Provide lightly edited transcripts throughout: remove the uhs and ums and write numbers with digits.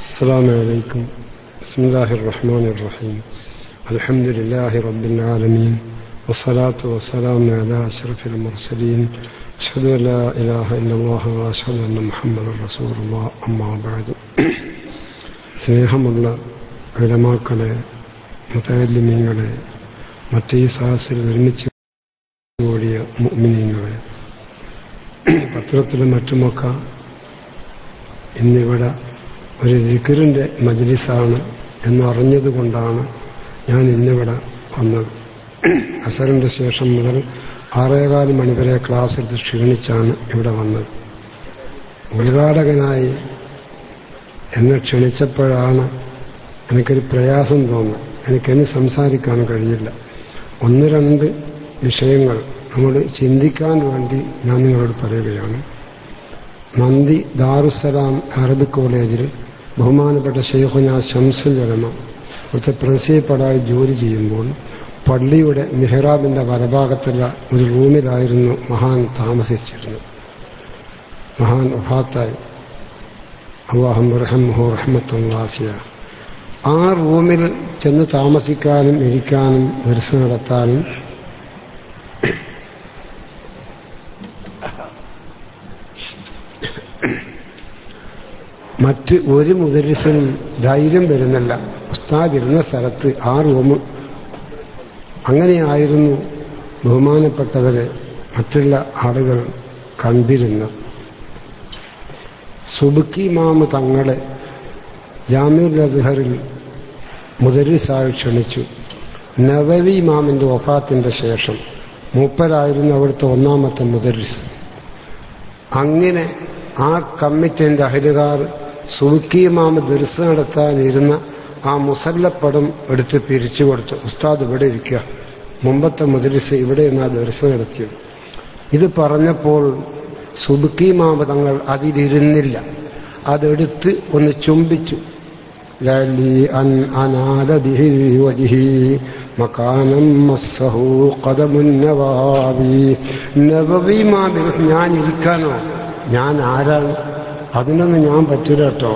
السلام عليكم. بسم الله الرحمن الرحيم. الحمد لله رب العالمين والصلاة والسلام على أشرف المرسلين. أشهد أن لا إله إلا الله وأشهد أن محمدا رسول الله. أما بعد. സ്നേഹമുള്ള ഉലമാക്കളെ, മുതഅല്ലിമീങ്ങളെ, മറ്റേ സാസിൽ ഒരുമിച്ച് കൂടിയ മുഅ്മിനീങ്ങളെ, പത്രത്തിലും മറ്റുമൊക്കെ ഇന്നിവിടെ ഒരു ദിക്റിൻ്റെ മജ്ലിസാണ് എന്നറിഞ്ഞതുകൊണ്ടാണ് ഞാൻ ഇന്നിവിടെ വന്നത്. അസറിൻ്റെ ശേഷം മുതൽ 6:15 മണി വരെ ക്ലാസ്സിൽ ക്ഷീണിച്ചാണ് ഇവിടെ വന്നത്. ഉദ്ഘാടകനായി എന്നെ ക്ഷണിച്ചപ്പോഴാണ് എനിക്കൊരു പ്രയാസം തോന്നുന്നത്. എനിക്കെന്നെ സംസാരിക്കാൻ കഴിയില്ല. 1-2 വിഷയങ്ങൾ നമ്മൾ ചിന്തിക്കാൻ വേണ്ടി ഞാൻ നിങ്ങളോട് പറയുകയാണ്. നന്ദി ദാറുസ്സലാം അറബിക് കോളേജിൽ ബഹുമാനപ്പെട്ട ശൈഖുന ശംസുൽ ഉലമ അവിടുത്തെ പ്രിൻസിപ്പളായി ജോലി ചെയ്യുമ്പോൾ പള്ളിയുടെ മിഹ്റാബിൻ്റെ വലഭാഗത്തുള്ള ഒരു റൂമിലായിരുന്നു മഹാൻ താമസിച്ചിരുന്നത്. മഹാൻ വഫാത്തായി. അല്ലാഹുമ്മ റഹ്മഹു റഹ്മത്തൻ വാസിയ. ആ റൂമിൽ ചെന്ന് താമസിക്കാനും ഇരിക്കാനും ദർസ് നടത്താനും മറ്റ് ഒരു മുദരിസിനും ധൈര്യം വരുന്നില്ല. ഉസ്താദ് ഇരുന്ന സ്ഥലത്ത് ആ റൂം അങ്ങനെയായിരുന്നു ബഹുമാനപ്പെട്ടവരെ മറ്റുള്ള ആളുകൾ കണ്ടിരുന്നത്. സുബ്കി ഇമാം തങ്ങളെ ജാമിഉൽ അസ്ഹറിൽ മുദരിസായി ക്ഷണിച്ചു. നവവി ഇമാമിൻ്റെ വഫാത്തിൻ്റെ ശേഷം മൂപ്പരായിരുന്നു അവിടുത്തെ 1ാമത്തെ മുദരിസ്. അങ്ങനെ ആ കമ്മിറ്റിൻ്റെ അഹലുകാർ സുബ്കി ഇമാം ദർസ് നടത്താനിരുന്ന ആ മുസല്ലപ്പടം എടുത്ത് പിരിച്ചു കൊടുത്തു. ഉസ്താദ് ഇവിടെ ഇരിക്കുക, മുമ്പത്തെ മുദരിസ് ഇവിടെ നിന്നാ ദർസ് നടത്തിയത്. ഇത് പറഞ്ഞപ്പോൾ സുബ്കി ഇമാം തങ്ങൾ അതിലിരുന്നില്ല. അതെടുത്ത് ഒന്ന് ചുംബിച്ചു. ഞാൻ ഇരിക്കാനോ? ഞാൻ ആരാണ്? അതിനൊന്നും ഞാൻ പറ്റൂല കേട്ടോ.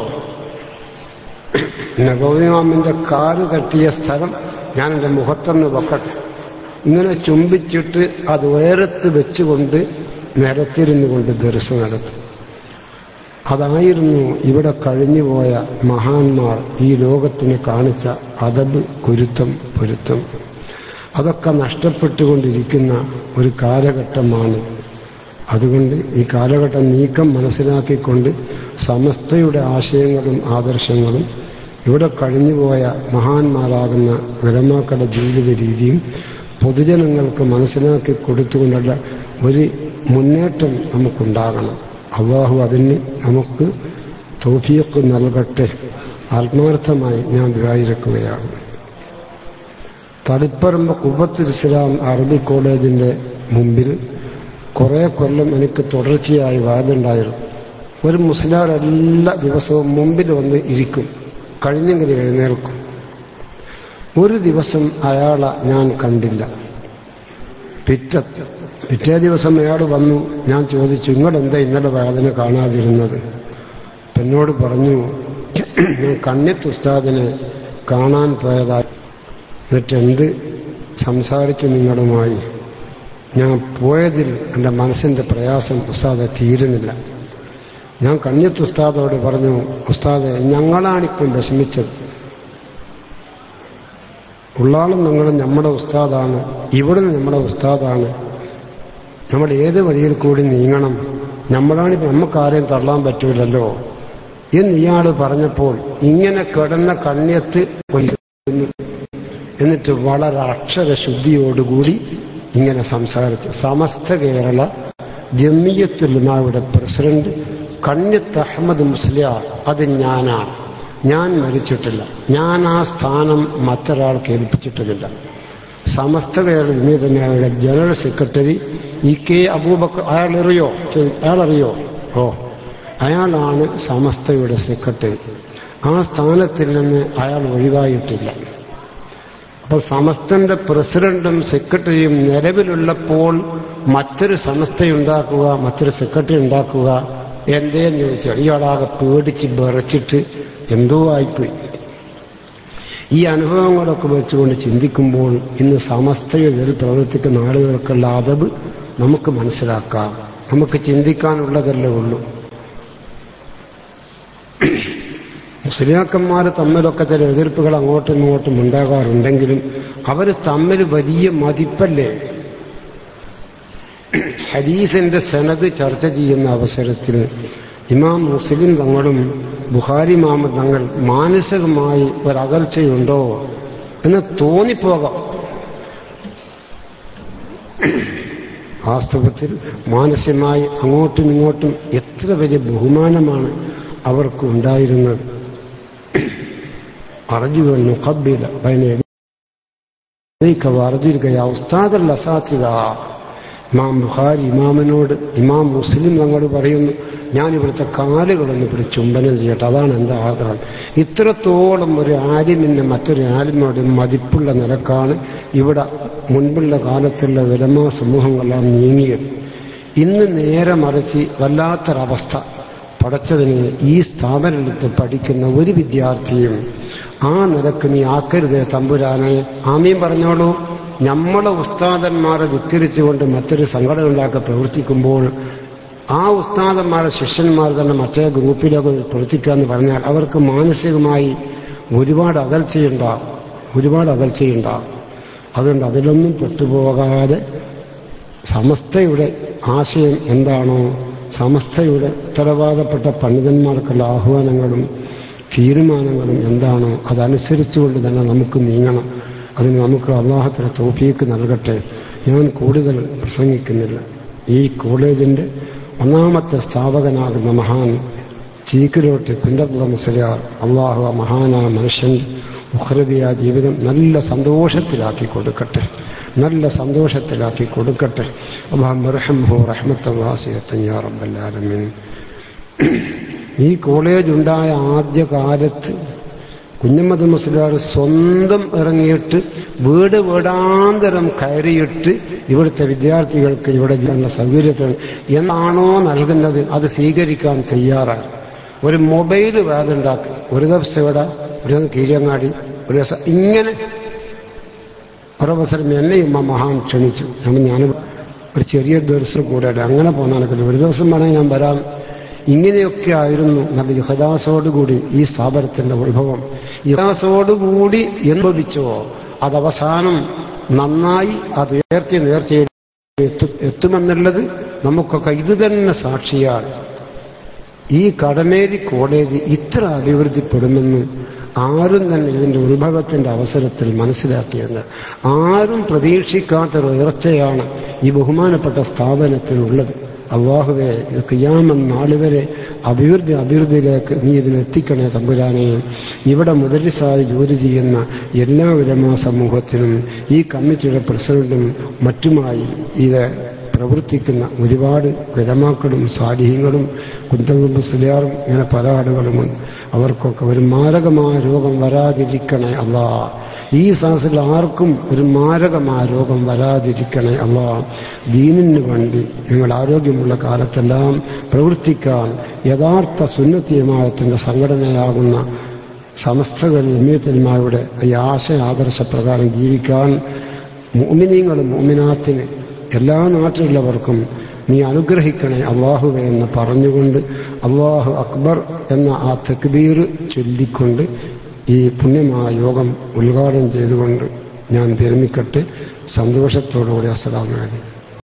നബവി ഇമാമിന്റെ കാല് തട്ടിയ സ്ഥലം ഞാൻ എൻ്റെ മുഖത്തൊന്ന് വെക്കട്ടെ. ഇങ്ങനെ ചുംബിച്ചിട്ട് അത് ഉയരത്ത് വെച്ചുകൊണ്ട് നിരത്തിരുന്നു കൊണ്ട് ദർസ് നടത്തി. അതായിരുന്നു ഇവിടെ കഴിഞ്ഞുപോയ മഹാന്മാർ ഈ ലോകത്തിന് കാണിച്ച അദബ്, പൊരുത്തം. അതൊക്കെ നഷ്ടപ്പെട്ടുകൊണ്ടിരിക്കുന്ന ഒരു കാലഘട്ടമാണ്. അതുകൊണ്ട് ഈ കാലഘട്ടം നീക്കം മനസ്സിലാക്കിക്കൊണ്ട് സമസ്തയുടെ ആശയങ്ങളും ആദർശങ്ങളും ഇവിടെ കഴിഞ്ഞുപോയ മഹാന്മാരാകുന്ന ഉലമാക്കളുടെ ജീവിത രീതിയും പൊതുജനങ്ങൾക്ക് മനസ്സിലാക്കി കൊടുത്തുകൊണ്ടുള്ള ഒരു മുന്നേറ്റം നമുക്കുണ്ടാകണം. അല്ലാഹു അതിന് നമുക്ക് തൗഫീഖ് നൽകട്ടെ. ആത്മാർത്ഥമായി ഞാൻ ദുആയിരക്കുകയാണ്. തളിപ്പറമ്പ് ഖുവ്വത്തുൽ ഇസ്ലാം അറബി കോളേജിൻ്റെ മുമ്പിൽ കുറേ കൊല്ലം എനിക്ക് തുടർച്ചയായി വാദമുണ്ടായിരുന്നു. ഒരു മുസ്ലിം എല്ലാ ദിവസവും മുമ്പിൽ വന്ന് ഇരിക്കും, കഴിഞ്ഞെങ്കിൽ എഴുന്നേൽക്കും. ഒരു ദിവസം അയാളെ ഞാൻ കണ്ടില്ല. പിറ്റേ ദിവസം അയാൾ വന്നു. ഞാൻ ചോദിച്ചു, ഇങ്ങോട്ടെന്താ ഇന്നലെ വേദന കാണാതിരുന്നത്? എന്നോട് പറഞ്ഞു, ഞാൻ കണ്ണിത്ത് ഉസ്താദിനെ കാണാൻ പോയതായി. എന്നിട്ടെന്ത് സംസാരിച്ചു നിങ്ങളുമായി? ഞാൻ പോയതിൽ എൻ്റെ മനസ്സിൻ്റെ പ്രയാസം ഉസ്താദെ തീരുന്നില്ല. ഞാൻ കണ്ണിത്ത് ഉസ്താദോട് പറഞ്ഞു, ഉസ്താദെ ഞങ്ങളാണിപ്പം വിഷമിച്ചത്. ഉള്ളാളും നിങ്ങളും നമ്മുടെ ഉസ്താദാണ്, ഇവിടുന്ന് നമ്മുടെ ഉസ്താദാണ്. നമ്മൾ ഏത് വഴിയിൽ കൂടി നീങ്ങണം? നമ്മളാണിപ്പോൾ നമുക്കാരെയും തള്ളാൻ പറ്റൂലല്ലോ എന്ന് ഇയാൾ പറഞ്ഞപ്പോൾ ഇങ്ങനെ കിടന്ന കണ്ണിയത്ത് എന്നിട്ട് വളരെ അക്ഷരശുദ്ധിയോടുകൂടി ഇങ്ങനെ സംസാരിച്ചു. സമസ്ത കേരള ജമിയത്തുൽ ഉലമായുടെ പ്രസിഡന്റ് കണ്ണിത്ത് അഹമ്മദ് മുസ്ലിയാർ, അത് ഞാനാണ്. ഞാൻ മരിച്ചിട്ടില്ല. ഞാൻ ആ സ്ഥാനം മറ്റൊരാൾക്ക് ഏൽപ്പിച്ചിട്ടുമില്ല. സമസ്ത കേരള ജമിയത്തുൽ ഉലമായുടെ ജനറൽ സെക്രട്ടറി കെ അബൂബക്കർ, അയാളറിയോ? അയാളാണ് സമസ്തയുടെ സെക്രട്ടറി. ആ സ്ഥാനത്തിൽ നിന്ന് അയാൾ ഒഴിവായിട്ടില്ല. അപ്പോൾ സമസ്തന്റെ പ്രസിഡന്റും സെക്രട്ടറിയും നിലവിലുള്ളപ്പോൾ മറ്റൊരു സമസ്തയുണ്ടാക്കുക, മറ്റൊരു സെക്രട്ടറി ഉണ്ടാക്കുക എന്തേന്ന് ചോദിച്ചാൽ ഇയാളാകെ പേടിച്ച് വിറച്ചിട്ട് എന്തോ ആയിപ്പോയി. ഈ അനുഭവങ്ങളൊക്കെ വെച്ചുകൊണ്ട് ചിന്തിക്കുമ്പോൾ ഇന്ന് സമസ്തയിൽ പ്രവർത്തിക്കുന്ന ആളുകൾക്കുള്ള അതബ് നമുക്ക് മനസ്സിലാക്കാം. നമുക്ക് ചിന്തിക്കാനുള്ളതല്ലേ ഉള്ളൂ. മുസ്ലിയാക്കന്മാർ തമ്മിലൊക്കെ ചില എതിർപ്പുകൾ അങ്ങോട്ടും ഇങ്ങോട്ടും ഉണ്ടാകാറുണ്ടെങ്കിലും അവർ തമ്മിൽ വലിയ മതിപ്പല്ലേ. ഹദീസിന്റെ സനദ് ചർച്ച ചെയ്യുന്ന അവസരത്തിൽ ഇമാം മുസ്ലിം തങ്ങളും ബുഖാരി ഇമാം തങ്ങൾ മാനസികമായി ഒരകൽച്ചയുണ്ടോ എന്ന് തോന്നിപ്പോകാം. വാസ്തവത്തിൽ മാനസികമായി അങ്ങോട്ടും ഇങ്ങോട്ടും എത്ര വലിയ ബഹുമാനമാണ് അവർക്ക് ഉണ്ടായിരുന്നത്. അർജുൻ ഖബ്ബില ബൈന യദൈക വഅർജുക യാ ഉസ്താദൽ അസാതിദ. ഇമാം ബുഖാരി ഇമാമിനോട് ഇമാം മുസ്ലിം തങ്ങൾ പറയുന്നു, ഞാൻ ഇവിടുത്തെ കാലുകളൊന്ന് പിടിച്ച് ചുംബനം ചെയ്യട്ടെ, അതാണ് എൻ്റെ ആഗ്രഹം. ഇത്രത്തോളം ഒരു ആലിമിന് മറ്റൊരു ആലിമിനോട് മതിപ്പുള്ള നിലക്കാണ് ഇവിടെ മുൻപുള്ള കാലത്തുള്ള ഉലമാ സമൂഹങ്ങളെല്ലാം നീങ്ങിയത്. ഇന്ന് നേരെ മറിച്ച് വല്ലാത്തൊരവസ്ഥ. പഠിച്ചതിന് ഈ സ്ഥാപനത്തിൽ പഠിക്കുന്ന ഒരു വിദ്യാർത്ഥിയും ആ നിലക്ക് നീ ആക്കരുതേ തമ്പുരാനെ. ആമീൻ പറഞ്ഞോളൂ. നമ്മളെ ഉസ്താദന്മാരെ ധിക്കരിച്ചുകൊണ്ട് മറ്റൊരു സംഘടന ഉണ്ടാക്കി പ്രവർത്തിക്കുമ്പോൾ ആ ഉസ്താദന്മാരുടെ ശിഷ്യന്മാർ തന്നെ മറ്റേ ഗ്രൂപ്പിലൊക്കെ പ്രവർത്തിക്കുക എന്ന് പറഞ്ഞാൽ അവർക്ക് മാനസികമായി ഒരുപാട് അകൽച്ചയുണ്ടാകും. അതുകൊണ്ട് അതിലൊന്നും പെട്ടുപോകാതെ സമസ്തയുടെ ആശയം എന്താണോ, സമസ്തയുടെ ഉത്തരവാദപ്പെട്ട പണ്ഡിതന്മാർക്കുള്ള ആഹ്വാനങ്ങളും തീരുമാനങ്ങളും എന്താണോ അതനുസരിച്ചുകൊണ്ട് തന്നെ നമുക്ക് നീങ്ങണം. അതിന് നമുക്ക് അല്ലാഹുവിന്റെ തൗഫീഖ് നൽകട്ടെ. ഞാൻ കൂടുതൽ പ്രസംഗിക്കുന്നില്ല. ഈ കോളേജിന്റെ ഒന്നാമത്തെ സ്ഥാപകനാകുന്ന മഹാൻ ചീക്കിലോട്ട് കുന്തപ്പുഴ മുസ്ലിയാർ അള്ളാഹു ആ മഹാനായ മനുഷ്യൻ്റെ ഉഖ്റവിയ ജീവിതം നല്ല സന്തോഷത്തിലാക്കി കൊടുക്കട്ടെ. അല്ലാഹു റഹ്മഹു റഹ്മത്തൻ വാസിഅത്തൻ യാ റബ്ബൽ ആലമീൻ. ഈ കോളേജ് ഉണ്ടായ ആദ്യ കാലത്ത് കുഞ്ഞമ്മദ് മുസ്ലിയാർ സ്വന്തം ഇറങ്ങിയിട്ട് വീടാന്തരം കയറിയിട്ട് ഇവിടുത്തെ വിദ്യാർത്ഥികൾക്ക് ഇവിടെ ചെയ്യാനുള്ള സൗകര്യത്തിന് എന്നാണോ നൽകുന്നത് അത് സ്വീകരിക്കാൻ തയ്യാറാണ്. ഒരു മൊബൈൽ വേദുണ്ടാക്കി, ഒരു ദിവസം ഇവിടെ, ഒരു ദിവസം കീഴങ്ങാടി, ഒരു ദിവസം ഇങ്ങനെ ഒരവസരം എന്നെയും ആ മഹാൻ ക്ഷണിച്ചു. ഞാൻ ഒരു ചെറിയ ദിവസം കൂടെ അങ്ങനെ പോകാനൊക്കെ ഒരു ദിവസം വേണമെങ്കിൽ ഞാൻ വരാം. ഇങ്ങനെയൊക്കെ ആയിരുന്നു നല്ല ഇഖ്ലാസോടുകൂടി ഈ സ്ഥാപനത്തിന്റെ ഉത്ഭവം. ഇഖ്ലാസോടുകൂടി അനുഭവിച്ചോ അതവസാനം നന്നായി അത് നേർച്ചയിൽ എത്തുമെന്നുള്ളത് നമുക്കൊക്കെ ഇത് തന്നെ സാക്ഷിയാണ്. ഈ കടമേരി കോളേജ് ഇത്ര അഭിവൃദ്ധിപ്പെടുമെന്ന് ആരും തന്നെ ഇതിന്റെ ഉത്ഭവത്തിന്റെ അവസരത്തിൽ മനസ്സിലാക്കിയത്. ആരും പ്രതീക്ഷിക്കാത്തൊരു ഉയർച്ചയാണ് ഈ ബഹുമാനപ്പെട്ട സ്ഥാപനത്തിനുള്ളത്. അല്ലാഹുവേ, ഖിയാമത്ത് നാൾ വരെ അഭിവൃദ്ധിയിലേക്ക് നീ ഇതിനെത്തിക്കണേ തമ്പുരാനെ. ഇവിടെ മുദരിസായി ജോലി ചെയ്യുന്ന എല്ലാ ഉലമാ സമൂഹത്തിനും ഈ കമ്മിറ്റിയുടെ പ്രസിഡന്റും മറ്റുമായി ഇത് പ്രവർത്തിക്കുന്ന ഒരുപാട് ഉലമാക്കളും സാലിഹീങ്ങളും കുന്തവും മുസ്ലിയാറും ഇങ്ങനെ പല ആളുകളുമുണ്ട്. അവർക്കൊക്കെ ഒരു മാരകമായ രോഗം വരാതിരിക്കണേ അല്ലാ. ഈ സാഹസിൽ ആർക്കും ഒരു മാരകമായ രോഗം വരാതിരിക്കണേ അല്ലാ. ദീനിന് വേണ്ടി ഞങ്ങൾ ആരോഗ്യമുള്ള കാലത്തെല്ലാം പ്രവർത്തിക്കാൻ യഥാർത്ഥ സുന്നത്തിയമായത്തിൻ്റെ സംഘടനയാകുന്ന സമസ്തകൾ ജമീയത്തുലമായുടെ ഈ ആദർശ പ്രകാരം ജീവിക്കാൻ മുഅ്മിനീങ്ങളും മുഅ്മിനാത്തിന് എല്ലാ നാട്ടിലുള്ളവർക്കും നീ അനുഗ്രഹിക്കണേ അല്ലാഹുവേ എന്ന് പറഞ്ഞുകൊണ്ട് അല്ലാഹു അക്ബർ എന്ന ആ തക്ബീർ ചൊല്ലിക്കൊണ്ട് ഈ പുണ്യമായ യോഗം ഉദ്ഘാടനം ചെയ്തുകൊണ്ട് ഞാൻ വിരമിക്കട്ടെ. സന്തോഷത്തോടുകൂടി അസ്സലാമു അലൈക്കും.